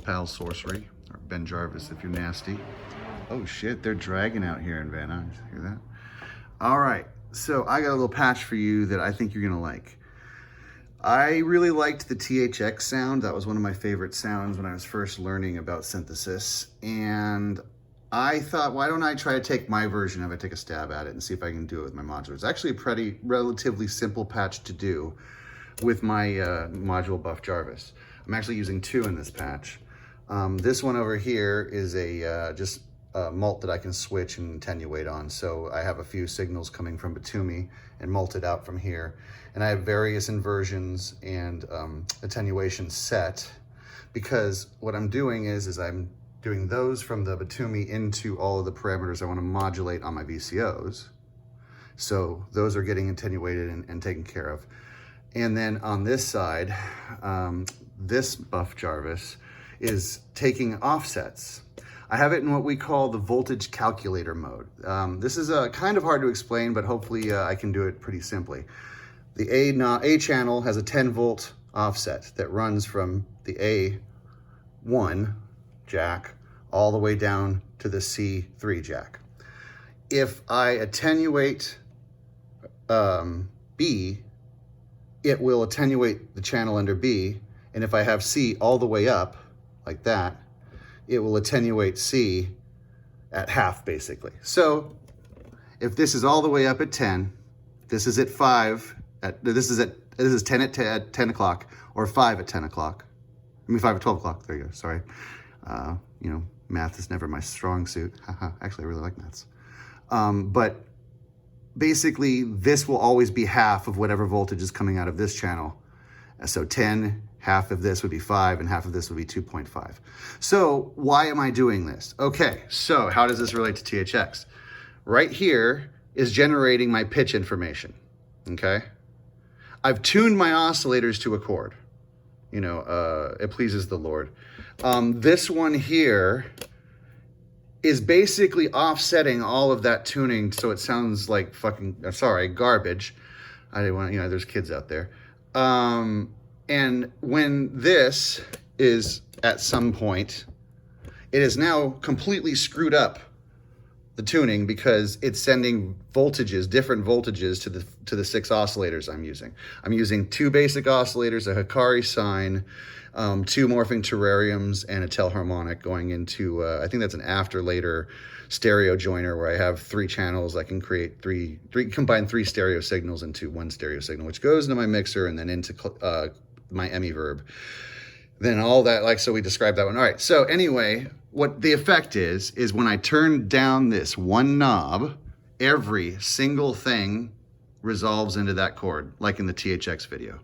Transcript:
pal Sorcery, or Ben Jarvis if you're nasty. Oh shit, they're dragging out here in Van Nuys. Hear that? All right, so I got a little patch for you that I think you're gonna like. I really liked the THX sound. That was one of my favorite sounds when I was first learning about synthesis. And I thought, why don't I try to take my version of it, take a stab at it, and see if I can do it with my modular. It's actually a pretty relatively simple patch to do with my module BUFFJRVS. I'm actually using two in this patch. This one over here is a just a mult that I can switch and attenuate on. So I have a few signals coming from Batumi and multed out from here. And I have various inversions and attenuation set, because what I'm doing is I'm doing those from the Batumi into all of the parameters I want to modulate on my VCOs. So those are getting attenuated and taken care of. And then on this side, this BUFFJRVS is taking offsets. I have it in what we call the voltage calculator mode. This is kind of hard to explain, but hopefully I can do it pretty simply. The A channel has a 10 volt offset that runs from the A1 jack all the way down to the C3 jack. If I attenuate B, it will attenuate the channel under B, and if I have C all the way up, like that, it will attenuate C at half, basically. So if this is all the way up at 10, this is at 5, this is 10 at 10 o'clock, or 5 at 10 o'clock. I mean 5 at 12 o'clock, there you go, sorry. You know, math is never my strong suit. Actually, I really like maths. But basically, this will always be half of whatever voltage is coming out of this channel. So 10, half of this would be 5, and half of this would be 2.5. So why am I doing this? Okay, so how does this relate to THX? Right here is generating my pitch information, okay? I've tuned my oscillators to a chord. You know, it pleases the Lord. This one here is basically offsetting all of that tuning so it sounds like fucking, sorry, garbage. I didn't want, you know, there's kids out there. And when this is at some point, it is now completely screwed up the tuning, because it's sending voltages, different voltages to the 6 oscillators I'm using. I'm using 2 basic oscillators, a Hikari sine, 2 morphing terrariums, and a telharmonic going into, I think that's an after-later stereo joiner where I have 3 channels. I can create combine 3 stereo signals into 1 stereo signal, which goes into my mixer and then into my Emiverb. Then all that, like, so we described that one. All right, so anyway, what the effect is when I turn down this one knob, every single thing resolves into that chord, like in the THX video.